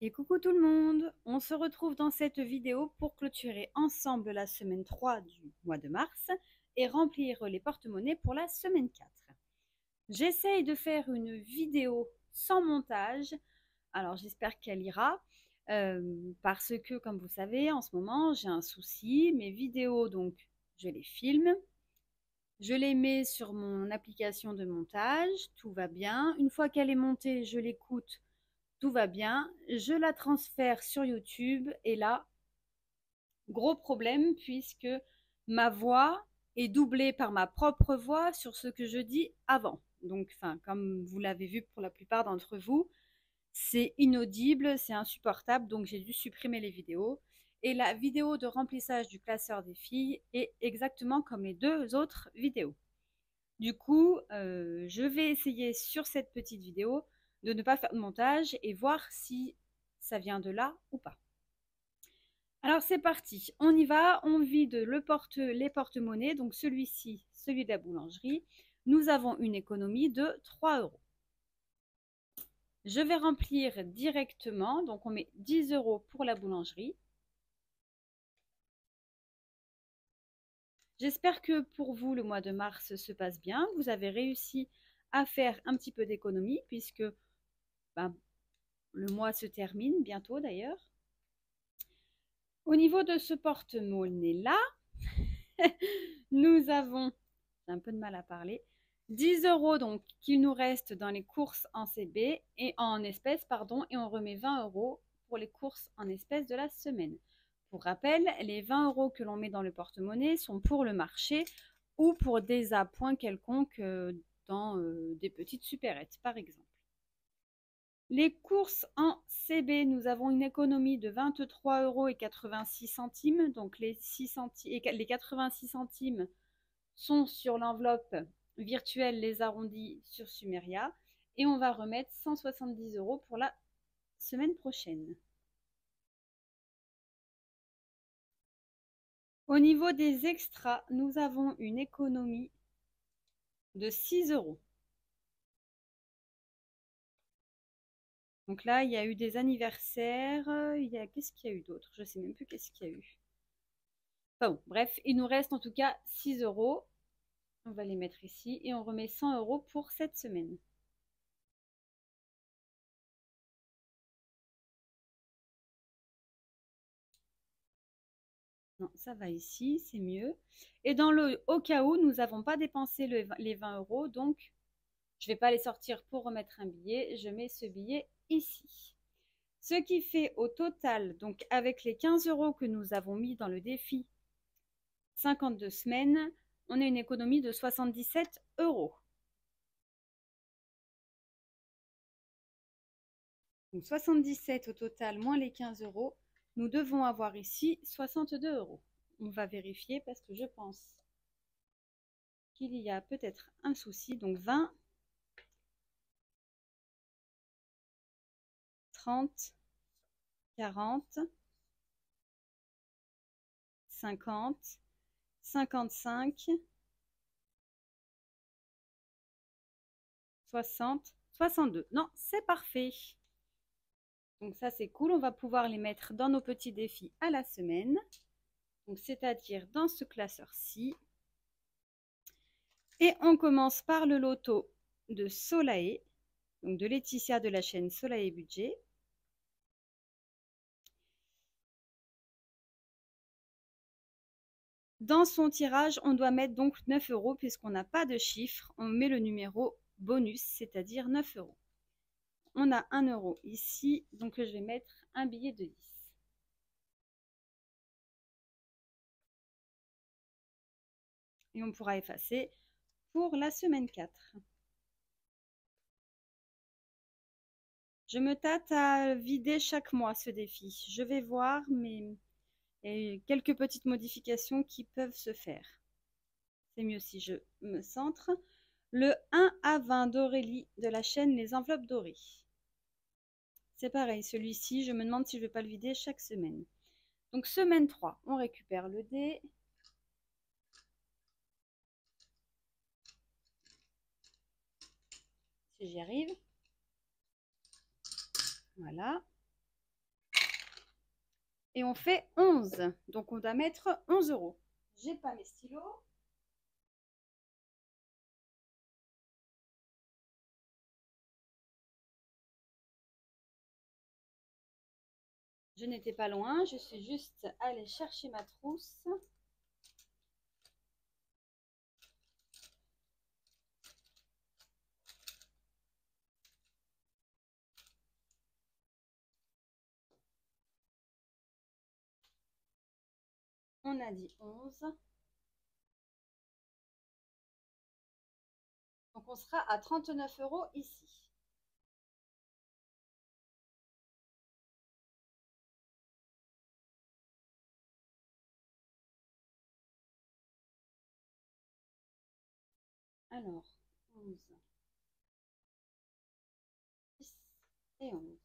Et coucou tout le monde, on se retrouve dans cette vidéo pour clôturer ensemble la semaine 3 du mois de mars et remplir les porte-monnaies pour la semaine 4. J'essaye de faire une vidéo sans montage, alors j'espère qu'elle ira, parce que comme vous savez en ce moment j'ai un souci, mes vidéos donc je les filme, je les mets sur mon application de montage, tout va bien, une fois qu'elle est montée je l'écoute, tout va bien, je la transfère sur YouTube et là, gros problème puisque ma voix est doublée par ma propre voix sur ce que je dis avant. Donc, comme vous l'avez vu pour la plupart d'entre vous, c'est inaudible, c'est insupportable, donc j'ai dû supprimer les vidéos. Et la vidéo de remplissage du classeur des filles est exactement comme les deux autres vidéos. Du coup, je vais essayer sur cette petite vidéo de ne pas faire de montage et voir si ça vient de là ou pas. Alors c'est parti, on y va, on vide les porte-monnaies, donc celui-ci, celui de la boulangerie. Nous avons une économie de 3 euros. Je vais remplir directement, donc on met 10 euros pour la boulangerie. J'espère que pour vous, le mois de mars se passe bien. Vous avez réussi à faire un petit peu d'économie puisque ben, le mois se termine bientôt d'ailleurs. Au niveau de ce porte-monnaie-là, nous avons, j'ai un peu de mal à parler, 10 euros donc qu'il nous reste dans les courses en CB et en espèces, pardon, et on remet 20 euros pour les courses en espèces de la semaine. Pour rappel, les 20 euros que l'on met dans le porte-monnaie sont pour le marché ou pour des appoints quelconques dans des petites supérettes, par exemple. Les courses en CB, nous avons une économie de 23,86 €. Donc les 86 centimes sont sur l'enveloppe virtuelle Les Arrondis sur Sumeria. Et on va remettre 170 € pour la semaine prochaine. Au niveau des extras, nous avons une économie de 6 €. Donc là, il y a eu des anniversaires. Qu'est-ce qu'il y a eu d'autre? Je ne sais même plus qu'est-ce qu'il y a eu. Enfin bon, bref, il nous reste en tout cas 6 €. On va les mettre ici et on remet 100 € pour cette semaine. Non, ça va ici, c'est mieux. Et au cas où, nous n'avons pas dépensé les 20 €, donc je ne vais pas les sortir pour remettre un billet. Je mets ce billet ici. Ce qui fait au total, donc avec les 15 € que nous avons mis dans le défi 52 semaines, on a une économie de 77 €. Donc 77 au total, moins les 15 €. Nous devons avoir ici 62 €. On va vérifier parce que je pense qu'il y a peut-être un souci. Donc 20, 30, 40, 50, 55, 60, 62. Non, c'est parfait. Donc ça, c'est cool. On va pouvoir les mettre dans nos petits défis à la semaine. Donc c'est-à-dire dans ce classeur-ci. Et on commence par le loto de Solae, donc de Laetitia de la chaîne Solae Budget. Dans son tirage, on doit mettre donc 9 € puisqu'on n'a pas de chiffre. On met le numéro bonus, c'est-à-dire 9 €. On a 1 € ici, donc je vais mettre un billet de 10. Et on pourra effacer pour la semaine 4. Je me tâte à vider chaque mois ce défi. Je vais voir, mais il y a quelques petites modifications qui peuvent se faire. C'est mieux si je me centre. Le 1 à 20 d'Aurélie de la chaîne Les Enveloppes Dorées. C'est pareil, celui-ci, je me demande si je ne vais pas le vider chaque semaine. Donc semaine 3, on récupère le dé. Si j'y arrive. Voilà. Et on fait 11. Donc, on doit mettre 11 euros. J'ai pas mes stylos. Je n'étais pas loin, je suis juste allée chercher ma trousse. On a dit 11. Donc on sera à 39 euros ici. Alors, 11, 10 et 11.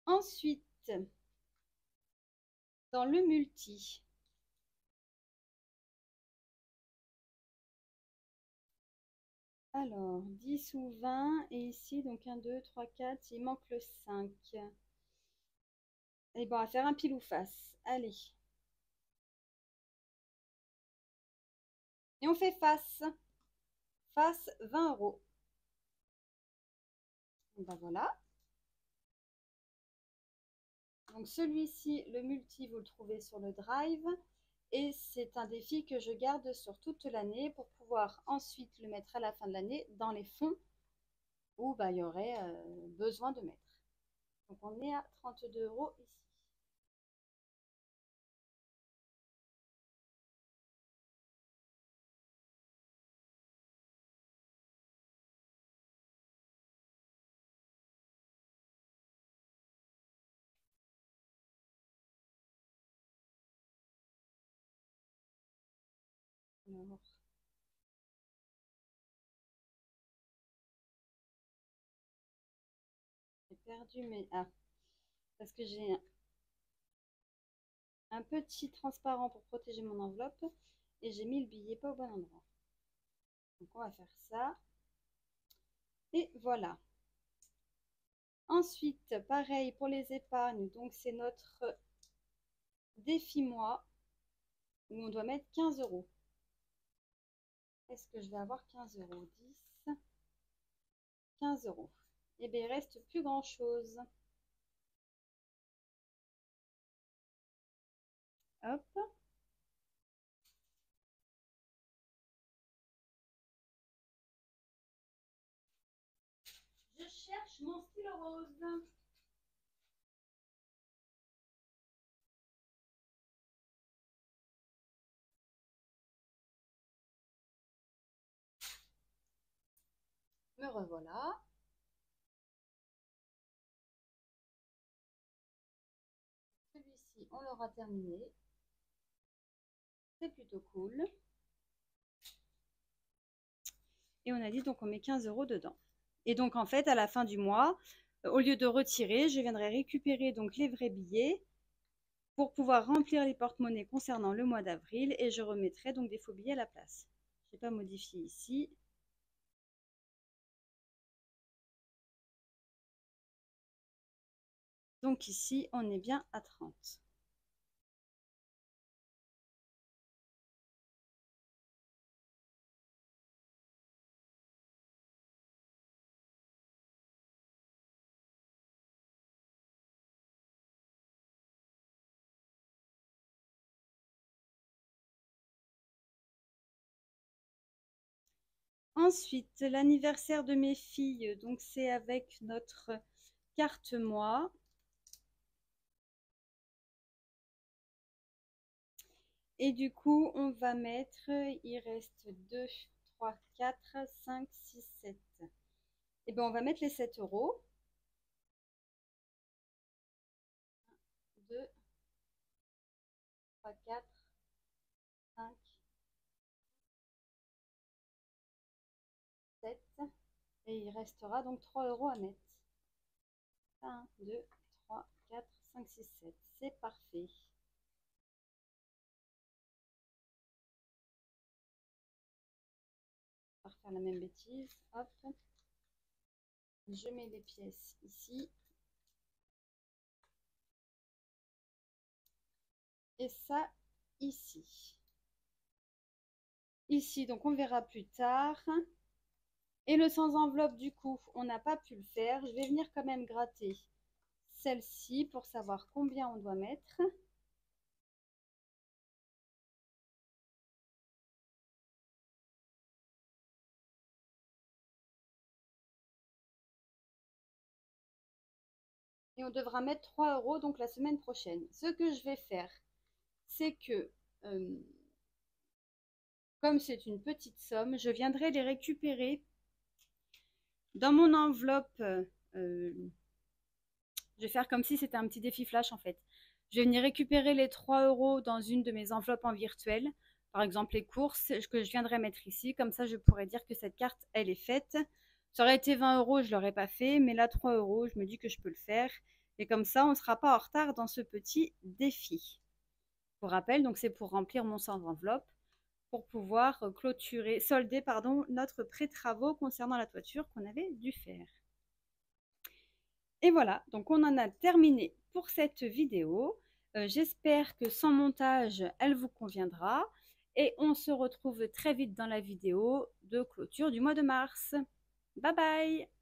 Ensuite, dans le multi, alors 10 ou 20, et ici, donc 1, 2, 3, 4, il manque le 5. Et bon, on va faire un pile ou face. Allez. Et on fait face. Face 20 euros. Ben voilà. Donc celui-ci, le multi, vous le trouvez sur le drive. Et c'est un défi que je garde sur toute l'année pour pouvoir ensuite le mettre à la fin de l'année dans les fonds où bah, il y aurait besoin de mettre. Donc on est à 32 euros ici. Alors, j'ai perdu mes... Ah, parce que j'ai un petit transparent pour protéger mon enveloppe et j'ai mis le billet pas au bon endroit. Donc on va faire ça. Et voilà. Ensuite, pareil pour les épargnes. Donc c'est notre défi mois où on doit mettre 15 euros. Est-ce que je vais avoir 15 euros? 10, 15 euros. Et bien, il reste plus grand-chose. Hop. Je cherche mon stylo rose. Me revoilà. Celui-ci, on l'aura terminé. C'est plutôt cool. Et on a dit donc on met 15 euros dedans. Et donc en fait, à la fin du mois, au lieu de retirer, je viendrai récupérer donc les vrais billets pour pouvoir remplir les porte-monnaies concernant le mois d'avril et je remettrai donc des faux billets à la place. Je n'ai pas modifié ici. Donc ici, on est bien à 30. Ensuite, l'anniversaire de mes filles, donc c'est avec notre carte moi. Et du coup, on va mettre, il reste 2, 3, 4, 5, 6, 7. Et bien, on va mettre les 7 euros. 2, 3, 4, 5, 7. Et il restera donc 3 euros à mettre. 1, 2, 3, 4, 5, 6, 7. C'est parfait. faire la même bêtise. Hop. Je mets les pièces ici. Et ça ici. Ici, donc on verra plus tard. Et le sans enveloppe, du coup, on n'a pas pu le faire. Je vais venir quand même gratter celle-ci pour savoir combien on doit mettre. Et on devra mettre 3 € donc la semaine prochaine. Ce que je vais faire, c'est que, comme c'est une petite somme, je viendrai les récupérer dans mon enveloppe. Je vais faire comme si c'était un petit défi flash en fait. Je vais venir récupérer les 3 € dans une de mes enveloppes en virtuel. Par exemple, les courses que je viendrai mettre ici. Comme ça, je pourrais dire que cette carte, elle est faite. Ça aurait été 20 €, je ne l'aurais pas fait. Mais là, 3 €, je me dis que je peux le faire. Et comme ça, on ne sera pas en retard dans ce petit défi. Pour rappel, donc c'est pour remplir mon sans enveloppe, pour pouvoir solder notre pré-travaux concernant la toiture qu'on avait dû faire. Et voilà, donc on en a terminé pour cette vidéo. J'espère que sans montage, elle vous conviendra. Et on se retrouve très vite dans la vidéo de clôture du mois de mars. Bye bye!